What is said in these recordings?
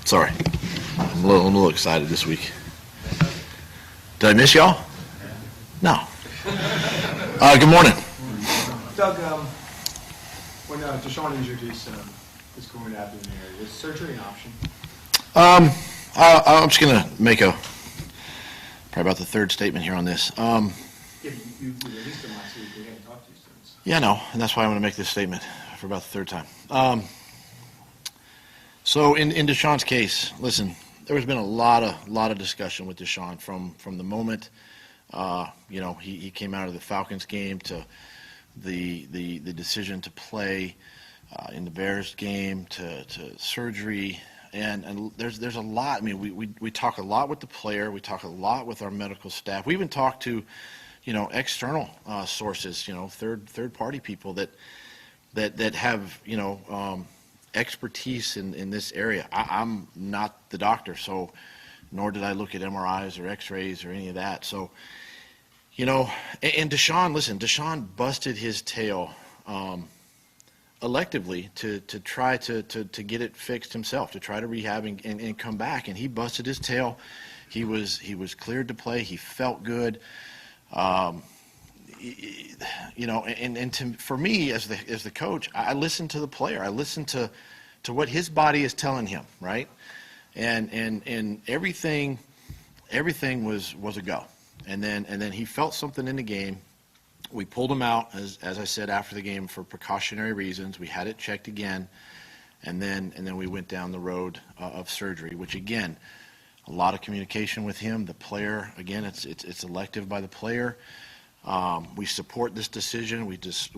Sorry. I'm a little excited this week. Did I miss y'all? No. Good morning. Doug, when Deshaun injured his groin abdomen area, was surgery an option? I'm just going to make probably about the third statement here on this. Yeah, you released him last week. We hadn't talked to you since. Yeah, no, and that's why I'm going to make this statement for about the third time. So in Deshaun's case, listen, there has been a lot of discussion with Deshaun from the moment he came out of the Falcons game to the decision to play in the Bears game to surgery, and there's a lot. I mean, we talk a lot with the player, we talk a lot with our medical staff. We even talk to external sources, third party people that have expertise in this area. I'm not the doctor, so nor did I look at MRIs or X-rays or any of that. So, and Deshaun busted his tail electively to try to get it fixed himself, to try to rehab and come back. And he busted his tail. He was cleared to play. He felt good. For me as the coach, I listen to the player. I listen to what his body is telling him, right? And everything was a go. And then he felt something in the game. We pulled him out, as I said, after the game for precautionary reasons. We had it checked again, and then we went down the road of surgery, which again, a lot of communication with him. The player, again, it's elective by the player. We support this decision. We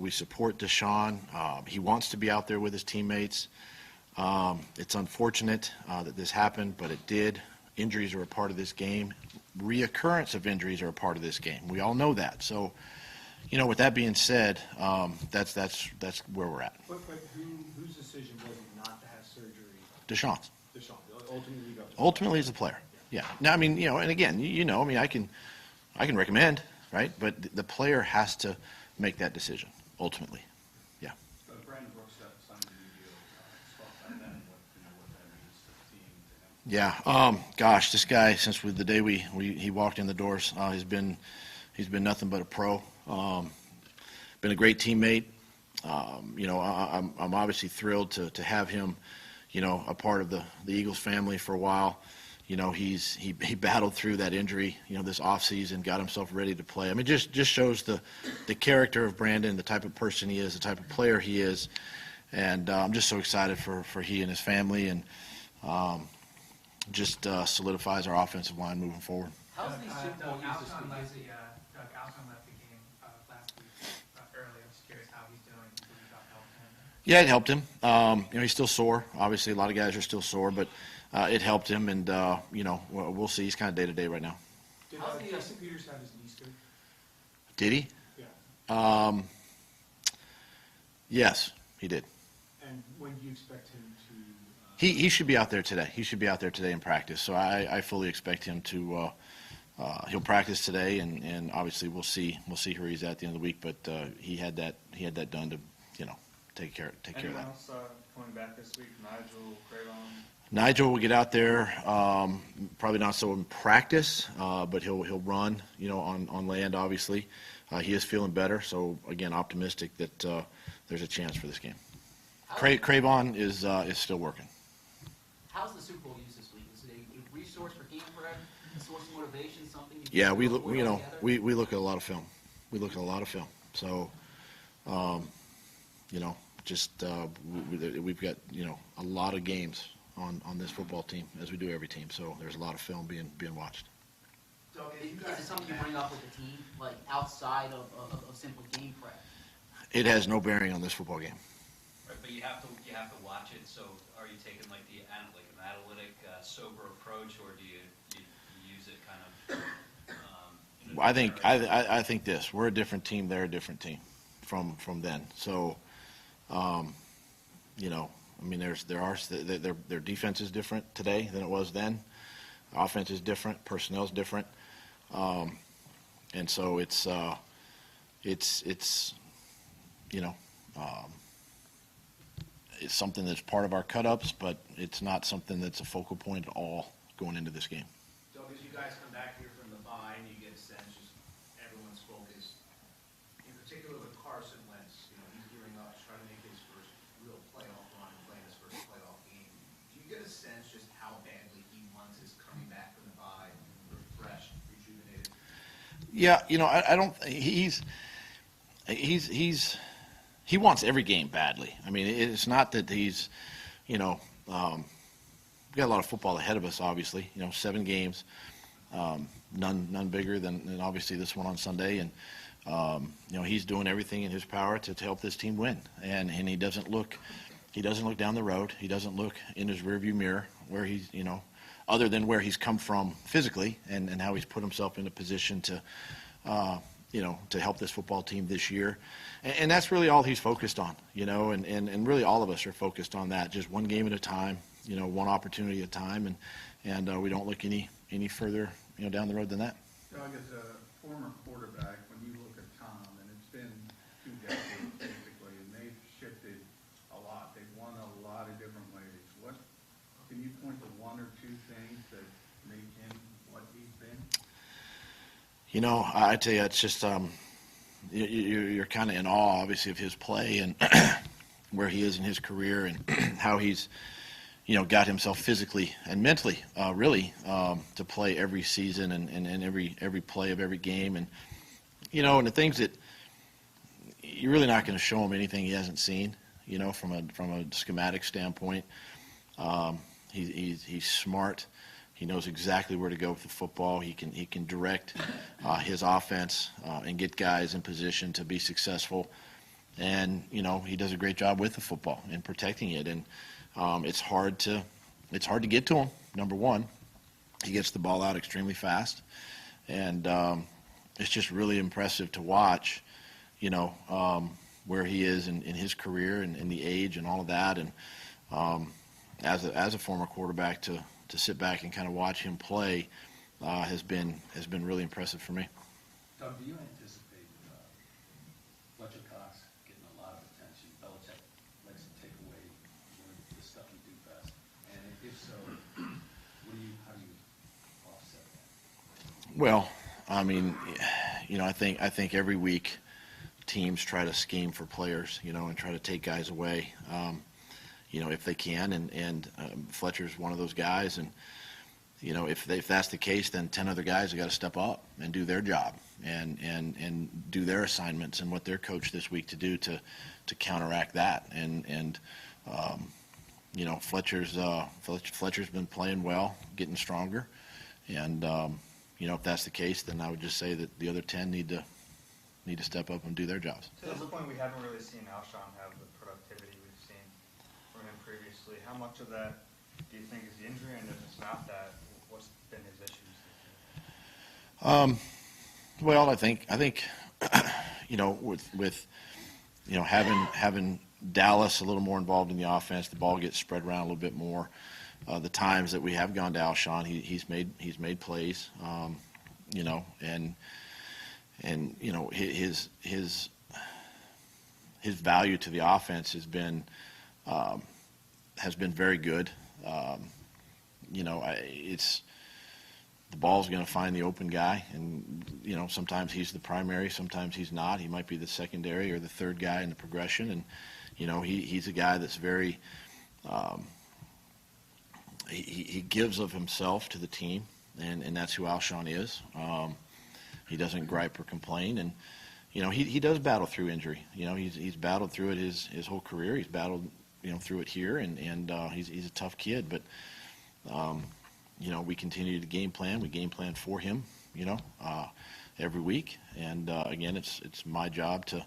support Deshaun. He wants to be out there with his teammates. It's unfortunate that this happened, but it did. Injuries are a part of this game. Reoccurrence of injuries are a part of this game. We all know that. So, with that being said, that's where we're at. But whose decision was it not to have surgery? Deshaun's. Deshaun. Ultimately, Ultimately, it's the player. Yeah. Now, I mean, and again, I can recommend, right? But the player has to make that decision ultimately. Yeah. Brandon Brooks signed a new deal. Talk about that and what that means to the team, to him. Yeah. Gosh, this guy, since the day he walked in the doors, he's been nothing but a pro. Been a great teammate. I'm obviously thrilled to have him, a part of the Eagles family for a while. He battled through that injury, this offseason, got himself ready to play. I mean, just shows the character of Brandon, the type of person he is, the type of player he is. And I'm just so excited for he and his family, and just solidifies our offensive line moving forward. How's the Super Bowl used this week? Alshon left the game last week early. I'm just curious how he's doing. Yeah, it helped him. He's still sore. Obviously, a lot of guys are still sore, but it helped him, and we'll see. He's kind of day to day right now. Did Justin Peters have his knee scraped? Did he? Yeah. Yes, he did. And when do you expect him to? He should be out there today. He should be out there today in practice. So I fully expect him to. He'll practice today, and obviously we'll see where he's at the end of the week. But he had that done to take care of that. Anyone else coming back this week? Nigel will get out there. Probably not so in practice, but he'll run. On land. Obviously, he is feeling better. So again, optimistic that there's a chance for this game. Cravon is still working. How's the Super Bowl used this week? Is it a resource for game prep, a source of motivation, something? Yeah, we look at a lot of film. We look at a lot of film. So, we've got a lot of games on this football team, as we do every team. So there's a lot of film being watched. Is it something you bring up with the team, like outside of simple game prep? It has no bearing on this football game. Right, but you have to watch it. So are you taking an analytic, sober approach, or do you use it kind of? I think this. We're a different team. They're a different team from then. So, their defense is different today than it was then. Offense is different. Personnel is different. And so it's it's something that's part of our cut-ups, but it's not something that's a focal point at all going into this game. Doug, as you guys come back here from the bye, and you get a sense, just everyone's focused, in particular with Carson Wentz, he's gearing up, trying to make his first real playoff run and playing his first playoff game. Do you get a sense just how badly he wants his coming back from the bye, refreshed, rejuvenated? Yeah, I don't. He wants every game badly. I mean, it's not that he's, we've got a lot of football ahead of us. Obviously, 7 games, none bigger than obviously this one on Sunday, and he's doing everything in his power to help this team win. And he doesn't look down the road. He doesn't look in his rearview mirror where he's, other than where he's come from physically and how he's put himself in a position to, to help this football team this year. And that's really all he's focused on, and really all of us are focused on that, just one game at a time, one opportunity at a time, and we don't look any further, down the road than that. Doug, as a former quarterback, when you look at Tom, and it's been 2 decades basically, and they've shifted a lot. They've won a lot of different ways. Can you point to 1 or 2 things that make him what he's been? I tell you, it's just you're kind of in awe, obviously, of his play and where he is in his career and how he's, got himself physically and mentally, really, to play every season and every play of every game. And, and the things that you're really not going to show him anything he hasn't seen, from a schematic standpoint. He's smart. He knows exactly where to go with the football. He can direct his offense and get guys in position to be successful. And he does a great job with the football and protecting it. And it's hard to get to him. Number one, he gets the ball out extremely fast, and it's just really impressive to watch. Where he is in his career and the age and all of that. And as a former quarterback, to sit back and kind of watch him play has been really impressive for me. Doug, do you anticipate Fletcher Cox getting a lot of attention? Belichick likes to take away the stuff you do best. And if so, how do you offset that? Well, I mean, I think every week teams try to scheme for players, and try to take guys away, if they can. And Fletcher's one of those guys. And, if that's the case, then 10 other guys have got to step up and do their job and do their assignments and what they're coached this week to do to counteract that. And Fletcher's been playing well, getting stronger. And, if that's the case, then I would just say that the other 10 need to step up and do their jobs. To this point, we haven't really seen Alshon have the productivity we've seen from him previously. How much of that do you think is the injury, and if it's not that, what's been his issues? Well, I think with having Dallas a little more involved in the offense, the ball gets spread around a little bit more. The times that we have gone to Alshon, he's made plays, and his value to the offense has been very good. It's the ball's going to find the open guy, and sometimes he's the primary, sometimes he's not. He might be the secondary or the third guy in the progression, and he's a guy that's very he gives of himself to the team, and that's who Alshon is. He doesn't gripe or complain, and he does battle through injury. He's battled through it his whole career. He's battled through it here, and he's a tough kid. But we continue to game plan. We game plan for him, every week. And again, it's my job to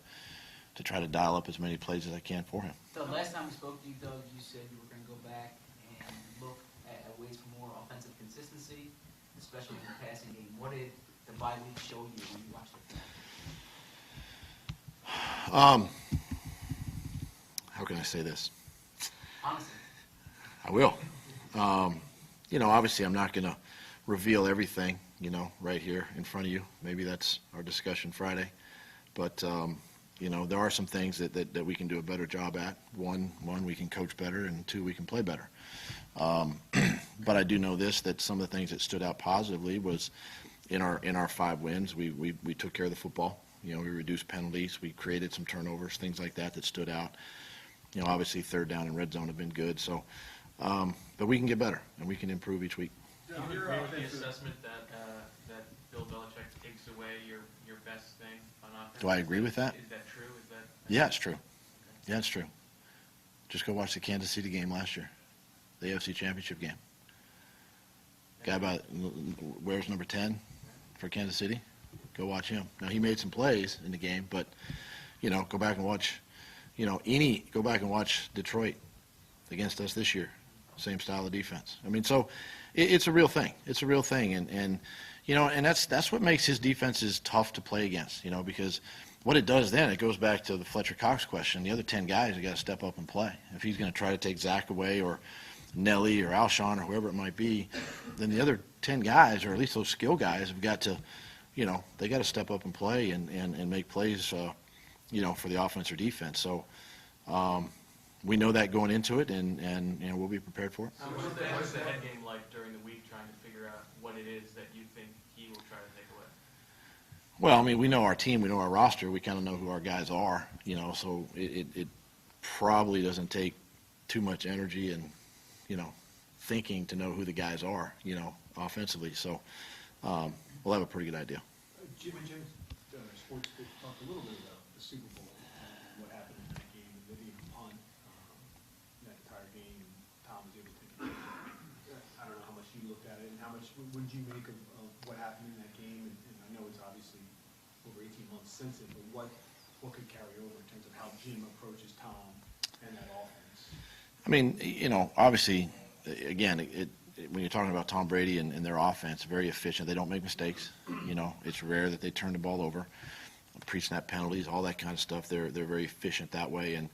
try to dial up as many plays as I can for him. The last time we spoke to you, Doug, you said you were going to go back and look at ways for more offensive consistency, especially in the passing game. What did the bye week show you when you watched the film? How can I say this? Honestly. I will. Obviously I'm not going to reveal everything, right here in front of you. Maybe that's our discussion Friday. But there are some things that we can do a better job at. One, we can coach better, and two, we can play better. But I do know this, that some of the things that stood out positively was in our 5 wins, we took care of the football. We reduced penalties, we created some turnovers, things like that stood out. Obviously third down and red zone have been good. So, but we can get better and we can improve each week. Do you agree with the assessment that Bill Belichick takes away your best thing on offense? Do I agree with that? Is that true? Yeah, it's true. Yeah, it's true. Just go watch the Kansas City game last year, the AFC Championship game. Guy wears number 10 for Kansas City. Go watch him. Now, he made some plays in the game, but, go back and watch, go back and watch Detroit against us this year. Same style of defense. I mean, so it's a real thing. It's a real thing. And that's what makes his defenses tough to play against, because what it does then, it goes back to the Fletcher Cox question. The other 10 guys have got to step up and play. If he's going to try to take Zach away or Nelly or Alshon or whoever it might be, then the other 10 guys, or at least those skill guys, have got to, they got to step up and play and make plays, for the offense or defense. So we know that going into it, and we'll be prepared for it. What's the head game like during the week, trying to figure out what it is that you think he will try to take away? Well, I mean, we know our team, we know our roster, we kind of know who our guys are, so it probably doesn't take too much energy and, thinking to know who the guys are, offensively. So we'll have a pretty good idea. Jim and Jim, sports talked a little bit about the Super Bowl and what happened in that game, and maybe a punt that entire game. Tom was able to take it. I don't know how much you looked at it, and how much would you make of what happened in that game? And I know it's obviously over 18 months since it, but what could carry over in terms of how Jim approaches Tom and that offense? I mean, obviously, again, when you're talking about Tom Brady and their offense, very efficient. They don't make mistakes. It's rare that they turn the ball over. Pre-snap penalties, all that kind of stuff. They're very efficient that way, and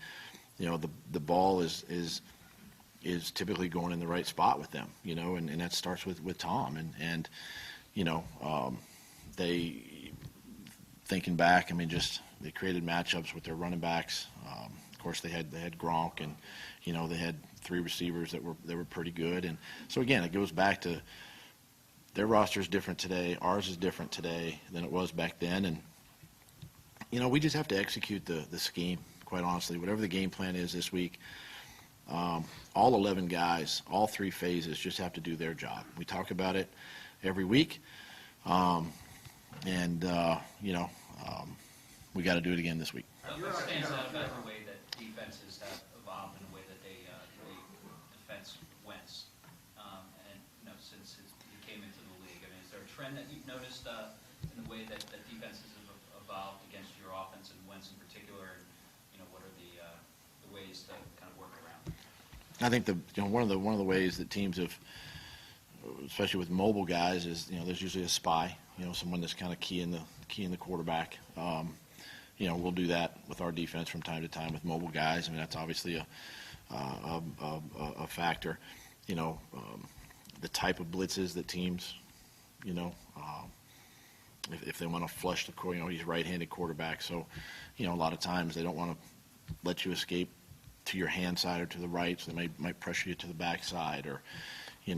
the ball is typically going in the right spot with them. And that starts with Tom and they, thinking back, I mean, just they created matchups with their running backs. Of course, they had Gronk, and they had 3 receivers that were pretty good. And so again, it goes back to their roster is different today. Ours is different today than it was back then. And we just have to execute the scheme. Quite honestly, whatever the game plan is this week, all 11 guys, all 3 phases, just have to do their job. We talk about it every week, we got to do it again this week. What stands out about the way that defenses have evolved in the way that they defense wins, and since you came into the league? I mean, is there a trend that you've noticed in the way that defenses have evolved against your offense and Wentz in particular? And what are the ways to kind of work around? I think one of the ways that teams have, especially with mobile guys, is there's usually a spy, someone that's kind of key in the quarterback. We'll do that with our defense from time to time with mobile guys. I mean, that's obviously a factor. The type of blitzes that teams, if they want to flush the quarterback, he's right-handed quarterback, so a lot of times they don't want to let you escape to your hand side or to the right, so they might pressure you to the back side, or you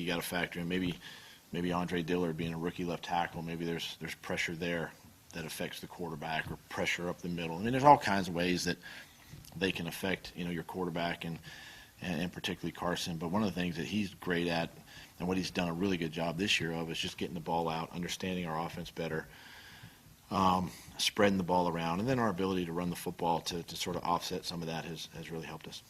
got to factor in maybe Andre Dillard being a rookie left tackle, maybe there's pressure there that affects the quarterback, or pressure up the middle. I mean, there's all kinds of ways that they can affect your quarterback and particularly Carson. But one of the things that he's great at, and what he's done a really good job this year of, is just getting the ball out, understanding our offense better, spreading the ball around, and then our ability to run the football to sort of offset some of that has really helped us.